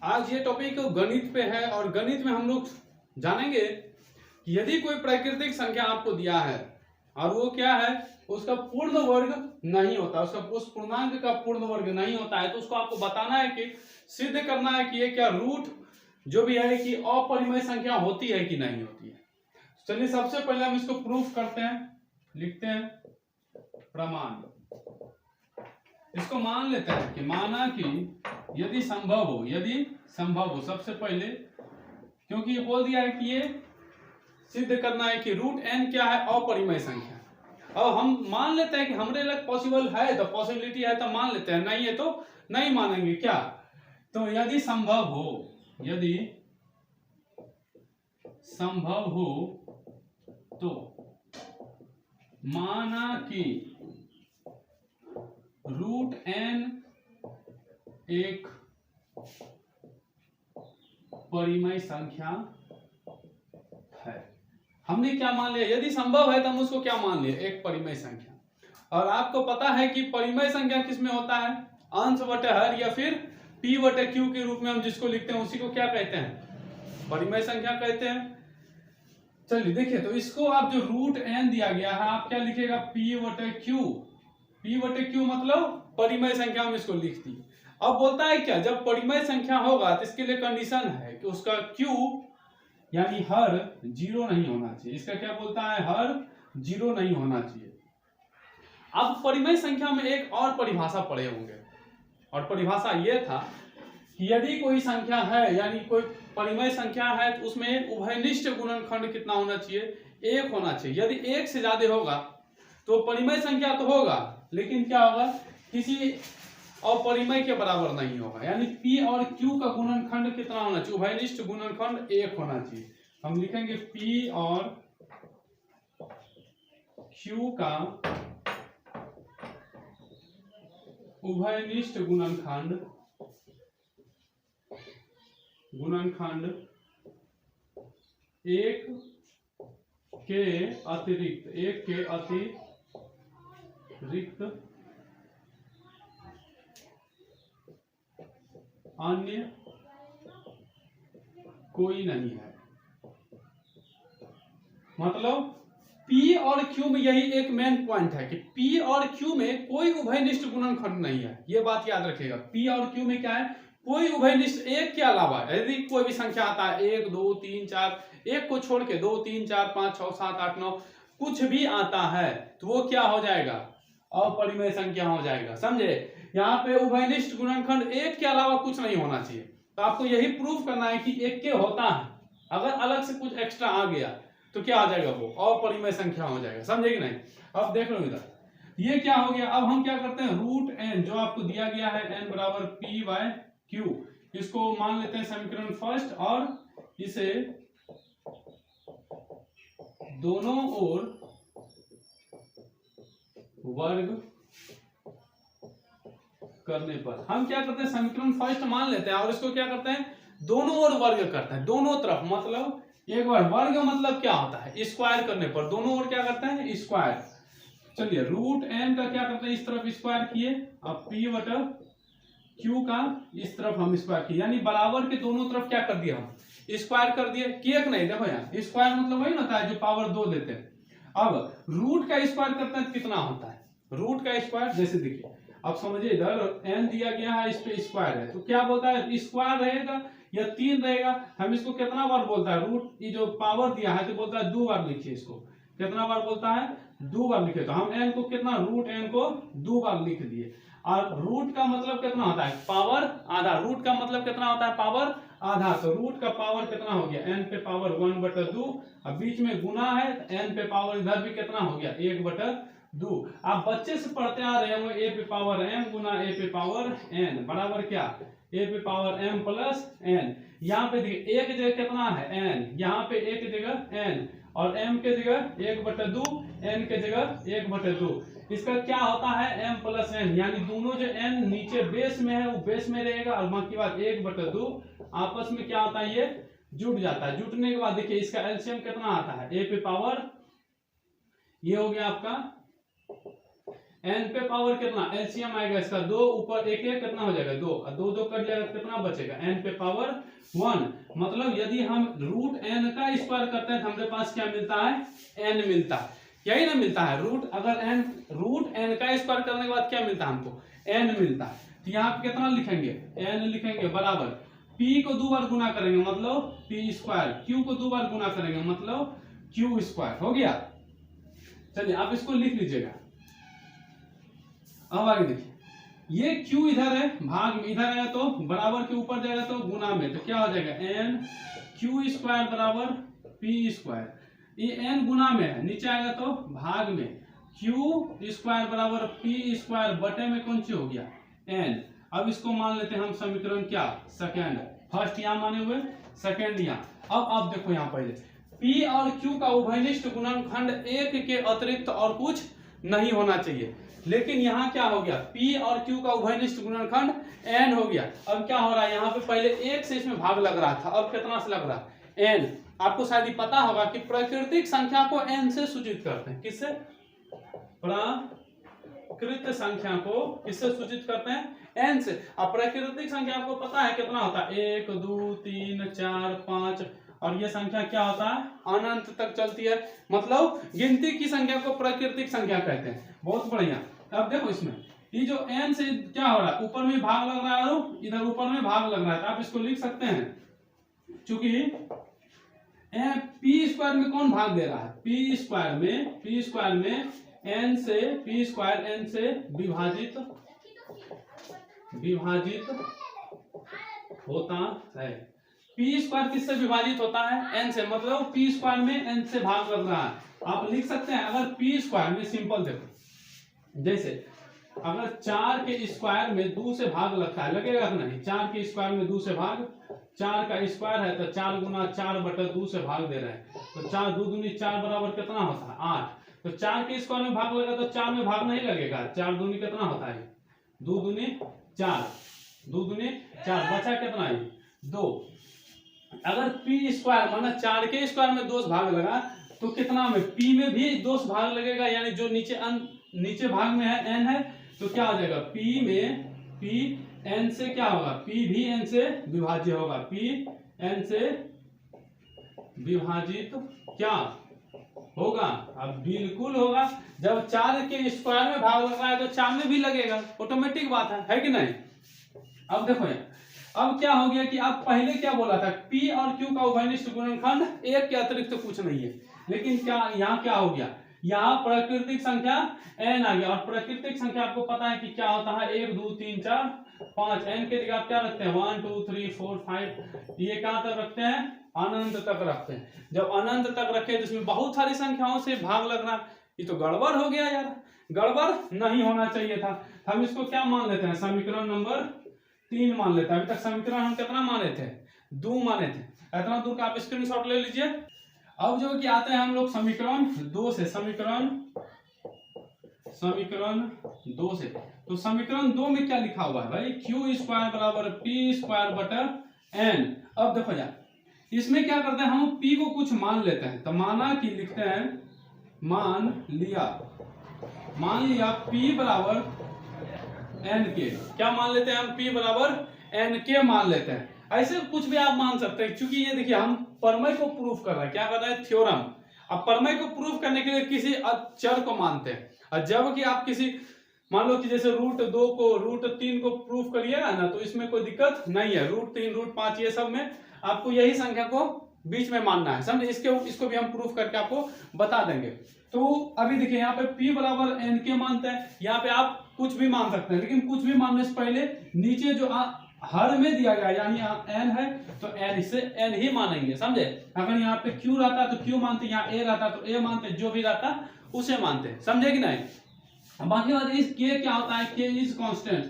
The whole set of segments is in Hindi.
आज ये टॉपिक गणित पे है और गणित में हम लोग जानेंगे कि यदि कोई प्राकृतिक संख्या आपको दिया है और वो क्या है, उसका पूर्ण वर्ग नहीं होता, उसका उस पूर्णांक का पूर्ण वर्ग नहीं होता है, तो उसको आपको बताना है कि सिद्ध करना है कि ये क्या रूट जो भी है कि अपरिमेय संख्या होती है कि नहीं होती है। चलिए सबसे पहले हम इसको प्रूफ करते हैं, लिखते हैं प्रमाण। इसको मान लेते हैं कि माना कि यदि संभव हो सबसे पहले, क्योंकि ये बोल दिया है कि ये सिद्ध करना है कि रूट n क्या है, अपरिमेय संख्या। अब हम मान लेते हैं कि हमारे लिए पॉसिबल है तो पॉसिबिलिटी है तो मान लेते हैं, नहीं है तो नहीं मानेंगे। क्या, तो यदि संभव हो तो माना कि रूट n एक परिमेय संख्या है। हमने क्या मान लिया, यदि संभव है तो हम उसको क्या मान लिए, एक परिमेय संख्या। और आपको पता है कि परिमेय संख्या किसमें होता है, अंश बटे हर या फिर p बटे q के रूप में हम जिसको लिखते हैं उसी को क्या कहते हैं, परिमेय संख्या कहते हैं। चलिए देखिए, तो इसको आप जो रूट n दिया गया है आप क्या लिखेगा, p बटे q मतलब परिमेय संख्या में इसको लिख दी। अब बोलता है क्या, जब परिमेय संख्या होगा तो इसके लिए कंडीशन है कि उसका q यानी हर 0 नहीं होना चाहिए। इसका क्या बोलता है, हर 0 नहीं होना चाहिए। अब परिमेय संख्या में एक और परिभाषा पढ़े होंगे, और परिभाषा ये था कि यदि कोई संख्या है यानी कोई परिमेय संख्या है तो उसमें उभयनिष्ठ गुणनखंड कितना होना चाहिए, 1 होना चाहिए। यदि 1 से ज्यादा होगा तो परिमेय संख्या तो होगा लेकिन क्या होगा, किसी अपरिमेय के बराबर नहीं होगा। यानी p और q का गुणनखंड कितना होना चाहिए, उभयनिष्ठ गुणनखंड 1 होना चाहिए। हम लिखेंगे p और q का उभयनिष्ठ गुणनखंड 1 के अतिरिक्त अन्य कोई नहीं है। मतलब P और Q में यही एक मेन पॉइंट है कि P और Q में कोई उभयनिष्ठ गुणनखंड नहीं है। ये बात याद रखिएगा, P और Q में क्या है, कोई उभयनिष्ठ, एक के अलावा यदि कोई भी संख्या आता है 1 2 3 4, एक को छोड़ के 2 3 4 5 6 7 8 9 कुछ भी आता है तो वो क्या हो जाएगा, अपरिमेय संख्या हो जाएगा। समझे, यहाँ पे उभयनिष्ठ गुणनखंड 1 के अलावा कुछ नहीं होना चाहिए। तो आपको यही प्रूफ करना है कि 1 के होता है, अगर अलग से कुछ एक्स्ट्रा आ गया तो क्या आ जाएगा, वो अपरिमेय संख्या हो जाएगा। समझे कि नहीं। अब देख लो इधर, ये क्या हो गया। अब हम क्या करते हैं, रूट n जो आपको दिया गया है n बराबर p बाय q, इसको मान लेते हैं समीकरण फर्स्ट और इसे दोनों ओर वर्ग करने पर हम क्या करते हैं, समीकरण फर्स्ट मान लेते हैं और इसको क्या करते हैं, दोनों ओर वर्ग करते हैं, दोनों तरफ। मतलब एक बार वर्ग मतलब क्या होता है, स्क्वायर करने पर दोनों ओर क्या करते हैं, स्क्वायर। चलिए रूट n का क्या करते हैं, इस तरफ स्क्वायर किए, अब p बटा q का इस तरफ हम स्क्वायर किए, यानी बराबर के दोनों तरफ क्या कर दिया, हम स्क्वायर कर दिए। किए नहीं, देखो यहाँ स्क्वायर मतलब वही होता है जो पावर 2 देते हैं। अब रूट का स्क्वायर करते हैं कितना होता है, रूट का स्क्वायर जैसे देखिए, अब समझिए इधर n दिया गया है, इस पे स्क्वायर है तो क्या बोलता है, स्क्वायर रहेगा या 3 रहेगा। हम इसको कितना बार बोलता है, रूट ये जो पावर दिया है तो बोलता है 2 बार लिखिए। इसको कितना बार बोलता है, 2 बार लिखे। तो हम n को कितना, रूट n को 2 बार लिख दिए। और रूट का मतलब कितना होता है, पावर आधा। रूट का मतलब कितना होता है, पावर आधा। तो रूट का पावर कितना हो गया, n पे पावर 1/2। अब बीच में गुना है तो n पे पावर इधर भी कितना हो गया, 1/2। आप बच्चे से पढ़ते आ रहे होंगे, a पे पावर m गुना a पे पावर n बराबर क्या, a पे पावर m प्लस n। यहाँ पे देखिए एक जगह कितना है n, यहाँ पे एक जगह n और m के जगह 1/2, n के जगह 1/2। इसका क्या होता है, m प्लस n, यानी दोनों जो n नीचे बेस में है वो बेस में रहेगा और बाकी बात 1/2 आपस में क्या होता है, ये जुट जाता है। जुटने के बाद देखिए इसका एलसीएम कितना आता है, a पे पावर, ये हो गया आपका n पे पावर कितना, एलसीएम आएगा इसका 2, ऊपर एक एक कितना हो जाएगा 2, और 2 2 कट जाएगा, कितना बचेगा n पे पावर 1। मतलब यदि हम रूट n का स्क्वायर करते हैं तो हमारे पास क्या मिलता है, n मिलता है, यही ना मिलता है रूट, अगर रूट n का स्क्वायर करने के बाद क्या मिलता है हमको, n मिलता है। तो यहाँ पे कितना लिखेंगे, n लिखेंगे बराबर p को 2 बार गुना करेंगे मतलब p स्क्वायर, q को 2 बार गुना करेंगे मतलब q स्क्वायर, हो गया। चलिए आप इसको लिख लीजिएगा। अब आगे देखिए, ये q इधर है भाग में, इधर आया तो बराबर के ऊपर जाएगा तो गुना में, तो क्या हो जाएगा n q स्क्वायर बराबर p स्क्वायर, ये n गुना में है, नीचे आएगा तो भाग में, q स्क्वायर बराबर p स्क्वायर बटे में कौन सी हो गया n। अब इसको मान लेते हैं हम समीकरण क्या, सेकेंड, फर्स्ट यहाँ माने हुए, सेकेंड यहाँ। अब आप देखो यहाँ पहले p और q का उभयनिष्ठ गुणनखंड 1 के अतिरिक्त और कुछ नहीं होना चाहिए, लेकिन यहाँ क्या हो गया, p और q का उभयनिष्ठ गुणनखंड n हो गया। अब क्या हो रहा है, यहाँ पे पहले 1 से इसमें भाग लग रहा था, अब कितना से लग रहा है, n। आपको शायद ही पता होगा कि प्राकृतिक संख्या को n से सूचित करते हैं, किससे, प्राकृत संख्या को किससे सूचित करते हैं, n से। अब प्राकृतिक संख्या आपको पता है कितना होता है, 1 2 3 4 5, और ये संख्या क्या होता है, अनंत तक चलती है, मतलब गिनती की संख्या को प्राकृतिक संख्या कहते हैं। बहुत बढ़िया। अब देखो इसमें ये जो n से क्या हो रहा है, ऊपर में भाग लग रहा है और इधर ऊपर में भाग लग रहा है, तो आप इसको लिख सकते हैं, चूंकि p स्क्वायर में कौन भाग दे रहा है, p स्क्वायर में n से, p स्क्वायर n से विभाजित होता है। p स्क्वायर किससे विभाजित होता है, n से, मतलब p स्क्वायर में n से भाग लग रहा है। आप लिख सकते हैं, अगर p स्क्वायर में सिंपल देखो, जैसे अगर 4 के स्क्वायर में 2 से भाग लगता है, लगेगा कि नहीं, 4 के स्क्वायर में 2 से भाग, 4 का स्क्वायर है तो 4 गुना 4 बटा 2 से भाग दे रहे हैं, तो 4 2 दूनी 4 बराबर कितना होता है 8। तो 4 के स्क्वायर में भाग लगा तो 4 में भाग नहीं लगेगा, 4 दूनी कितना होता है, 2 दूनी 4, 2 दूनी 4, बचा कितना है 2। अगर p स्क्वायर माना 4 के स्क्वायर में 2 भाग लगा तो कितना में, p में भी 2 भाग लगेगा, यानी जो नीचे भाग में है n है, तो क्या हो जाएगा, p n से क्या होगा, p भी n से विभाज्य होगा, p n से विभाजित क्या होगा, अब बिल्कुल होगा। जब 4 के स्क्वायर में भाग लगा है तो 4 में भी लगेगा, ऑटोमेटिक बात है कि नहीं। अब देखो यार, अब क्या हो गया कि अब पहले क्या बोला था, p और q का उभयनिष्ठ गुणनखंड 1 के अतिरिक्त तो कुछ नहीं है, लेकिन क्या यहाँ क्या हो गया, यहाँ प्राकृतिक संख्या n आ गया, और प्राकृतिक संख्या आपको पता है कि क्या होता है, 1 2 3 4 5, n के जगह आप क्या रखते हैं 1 2 3 4 5, ये कहाँ तक रखते हैं, अनंत तक रखते हैं। जब अनंत तक रखे तो इसमें बहुत सारी संख्याओं से भाग लगना, ये तो गड़बड़ हो गया यार, गड़बड़ नहीं होना चाहिए था। हम इसको क्या मान लेते हैं, समीकरण नंबर 3 मान लेते हैं। अभी तक समीकरण हम कितना माने थे, 2 माने थे, इतना दूर का आप स्क्रीनशॉट ले लीजिए। अब जो कि आते हैं हम लोग समीकरण 2 से, समीकरण 2 से, तो समीकरण 2 में क्या लिखा हुआ है भाई, q स्क्वायर बराबर p स्क्वायर बटा n। अब देखो यार, इसमें क्या करते हैं, हम p को कुछ मान लेते हैं, तो माना कि लिखते हैं, मान लिया p बराबर n के, क्या मान लेते हैं हम, p बराबर n के मान लेते हैं। ऐसे कुछ भी आप मान सकते हैं, क्योंकि ये देखिए हम प्रमेय को प्रूफ कर रहे हैं, क्या कर रहे हैं, थ्योरम। अब प्रमेय को प्रूफ करने के लिए किसी चर को मानते हैं, और जब कि आप किसी, मान लो कि जैसे √2 को √3 को प्रूफ करिएगा ना, तो इसमें कोई दिक्कत नहीं है, √3 √5 ये सब में आपको यही संख्या को बीच में मानना है, समझे। इसको भी हम प्रूफ करके आपको बता देंगे। तो अभी देखिए यहाँ पे p बराबर n के मानते हैं, यहाँ पे आप कुछ भी मान सकते हैं, लेकिन कुछ भी मानने से पहले नीचे जो हर में दिया गया, यानी n है तो n से n ही मानेंगे, समझे। अगर यहाँ पे q रहता तो q मानते, यहाँ a रहता तो a मानते, जो भी रहता उसे मानते, समझे कि नहीं। बाकी बात इस k क्या होता है, k इज कांस्टेंट,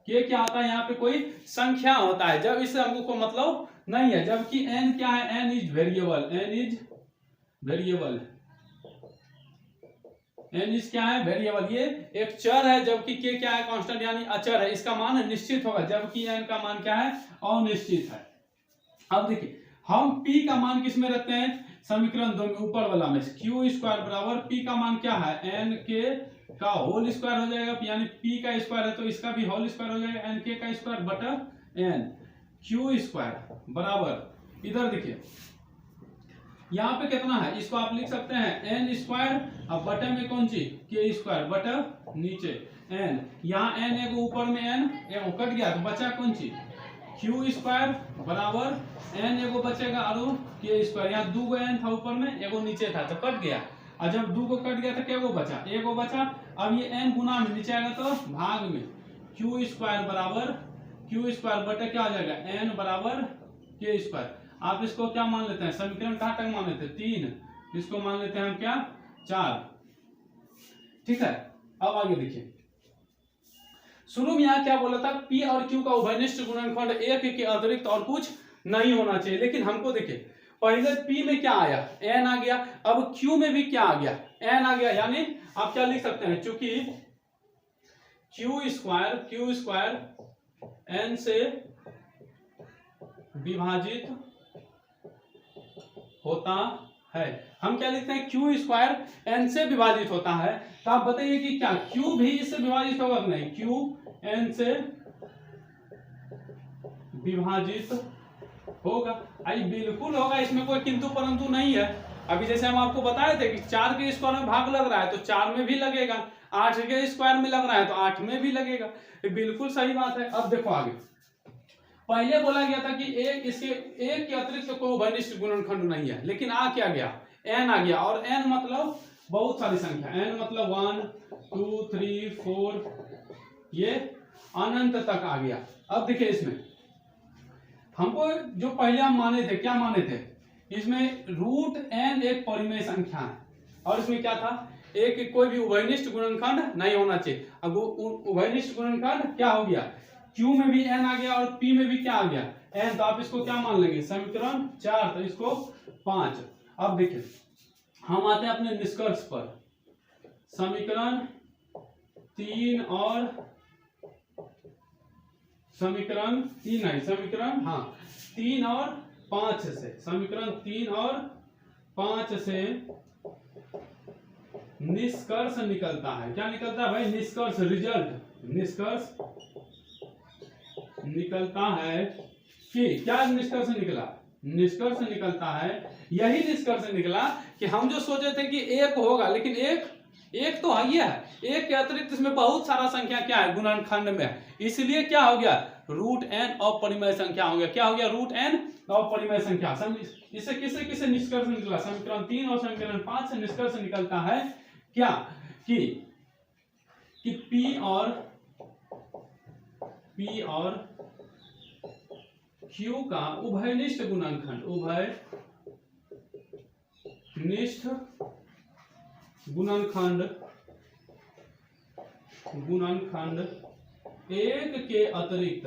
k क्या होता है, यहाँ पे कोई संख्या होता है, जब इससे हमको कोई मतलब नहीं है, जबकि n क्या है, n is variable, n is क्या है, वेरिएबल, ये एक चर है, जबकि k क्या है, कांस्टेंट यानी अचर है, इसका मान निश्चित होगा, जबकि n का मान क्या है, अनिश्चित है। अब देखिए हम p का मान किस में रखते हैं, समीकरण 2 में ऊपर वाला में क्यू स्क्वायर बराबर पी का मान क्या है एन के का होल स्क्वायर हो जाएगा, यानी पी का स्क्वायर है तो इसका भी होल स्क्वायर हो जाएगा, एन के का स्क्वायर बटा एन क्यू स्क्वायर बराबर इधर देखिए यहाँ पे कितना है, इसको आप लिख सकते हैं एन स्क्वायर और बटे में कौन सी के स्क्वायर बटा नीचे एन, यहाँ एन एगो ऊपर में एन एगो कट गया तो बचा कौन सी क्यू स्क्वायर बराबर एन एगो बचेगा और के स्क्वायर, यहाँ दो गो एन था ऊपर में एगो नीचे था तो कट गया, और जब दो को कट गया तो क्या बचा एगो बचा। अब ये एन गुना में नीचे आएगा तो भाग में क्यू स्क्वायर बराबर क्यू स्क्वायर बटे क्या आ जाएगा एन बराबर के स्क्वायर। आप इसको क्या मान लेते हैं, समीकरण कहाँ तक मान लेते हैं 3, इसको मान लेते हैं हम क्या 4। ठीक है, अब आगे देखिए शुरू में यहाँ क्या बोला था P और Q का उभयनिष्ठ गुणनखंड एक के अतिरिक्त और कुछ नहीं होना चाहिए, लेकिन हमको देखिए पहले P में क्या आया n आ गया, अब Q में भी क्या आ गया n आ गया, यानी आप क्या लिख सकते हैं चूंकि Q स्क्वायर n से विभाजित होता है, हम क्या लिखते हैं Q स्क्वायर n से विभाजित होता है, तो आप बताइए कि क्या Q भी इससे विभाजित होगा कि नहीं, Q n से विभाजित होगा, आई बिल्कुल होगा, इसमें कोई किंतु परंतु नहीं है। अभी जैसे हम आपको बताए थे कि 4 के स्क्वायर में भाग लग रहा है तो 4 में भी लगेगा, 8 के स्क्वायर में लग रहा है तो 8 में भी लगेगा, बिल्कुल सही बात है। अब देखो आगे पहले बोला गया था कि एक के अतिरिक्त कोई उभयनिष्ठ गुणनखंड नहीं है, लेकिन आ क्या गया n आ गया, और n मतलब बहुत सारी संख्या, n मतलब 1 2 3 4 ये अनंत तक आ गया। अब देखिए इसमें हमको जो पहले हम माने थे क्या माने थे, इसमें रूट n एक परिमेय संख्या है और इसमें क्या था एक कोई भी उभयनिष्ठ गुणनखंड नहीं होना चाहिए। अब उभयनिष्ठ गुणनखंड क्या हो गया Q में भी n आ गया और P में भी क्या आ गया n, तो आप इसको क्या मान लेंगे समीकरण 4, तो इसको 5। अब देखिए हम आते हैं अपने निष्कर्ष पर, समीकरण 3 और समीकरण 3 और 5 से, समीकरण 3 और 5 से निष्कर्ष निकलता है, क्या निकलता है भाई निष्कर्ष, रिजल्ट निष्कर्ष निकलता है कि क्या निष्कर्ष निकला, निष्कर्ष निकलता है यही निष्कर्ष निकला कि हम जो सोचे थे कि एक होगा, लेकिन एक तो है, एक के अतिरिक्त इसमें बहुत सारा संख्या क्या है गुणनखंड में, इसलिए क्या हो गया रूट n और परिमेय संख्या हो गया, क्या हो गया रूट n और परिमेय संख्या। इससे किसे किसे निष्कर्ष निकला, समीकरण 3 और समीकरण 5 से निष्कर्ष निकलता है क्या कि P और Q का उभयनिष्ठ गुणनखंड एक के अतिरिक्त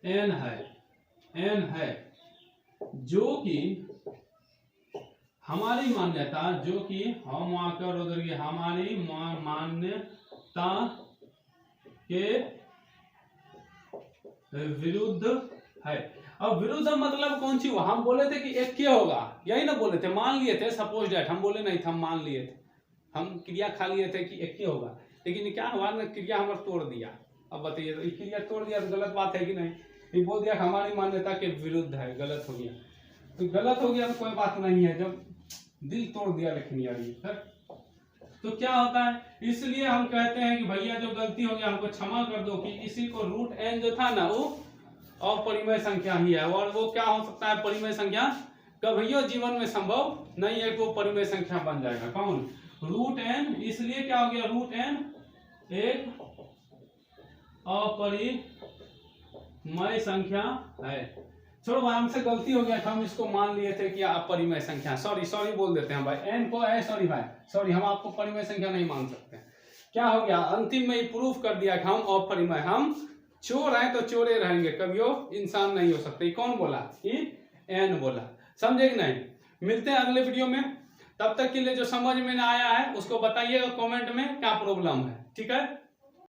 n है, जो कि हमारी मान्यता, जो कि हम आकर उधर की हमारी मान्यता के विरुद्ध है। अब विरुद्ध मतलब कौन सी हुआ, हम बोले थे कि एक क्या होगा, यही ना बोले थे, मान लिए थे, सपोज डेट हम बोले नहीं थे, हम मान लिए थे, हम क्रिया खा लिए थे कि एक क्या होगा, लेकिन क्या हुआ ना क्रिया हमारा तोड़ दिया। अब बताइए तो क्रिया तोड़ दिया तो गलत बात है कि नहीं, ये बोल दिया हमारी मान्यता के विरुद्ध है, गलत हो गया, तो गलत हो गया तो कोई बात नहीं है, जब दिल तोड़ दिया लेकिन यार ये तो क्या होता है, इसलिए हम कहते हैं कि भैया जो गलती हो गया हमको क्षमा कर दो, कि इसी को रूट n जो था ना वो अपरिमेय संख्या ही है, और वो क्या हो सकता है परिमेय संख्या, कभी जीवन में संभव नहीं है कि वो परिमेय संख्या बन जाएगा, कौन रूट n, इसलिए क्या हो गया रूट n एक अपरिमेय संख्या है। छोड़ो भाई हमसे गलती हो गया था, हम इसको मान लिए थे कि अपरिमेय संख्या, सॉरी बोल देते हैं भाई, n को है, सॉरी भाई सॉरी, हम आपको परिमेय संख्या नहीं मान सकते। क्या हो गया अंतिम में प्रूफ कर दिया कि हम अपरिमेय, हम चोर हैं तो चोरे रहेंगे, कभी इंसान नहीं हो सकते। कौन बोला, n बोला, समझे कि नहीं। मिलते हैं अगले वीडियो में, तब तक के लिए जो समझ में ना आया है उसको बताइएगा कमेंट में क्या प्रॉब्लम है, ठीक है।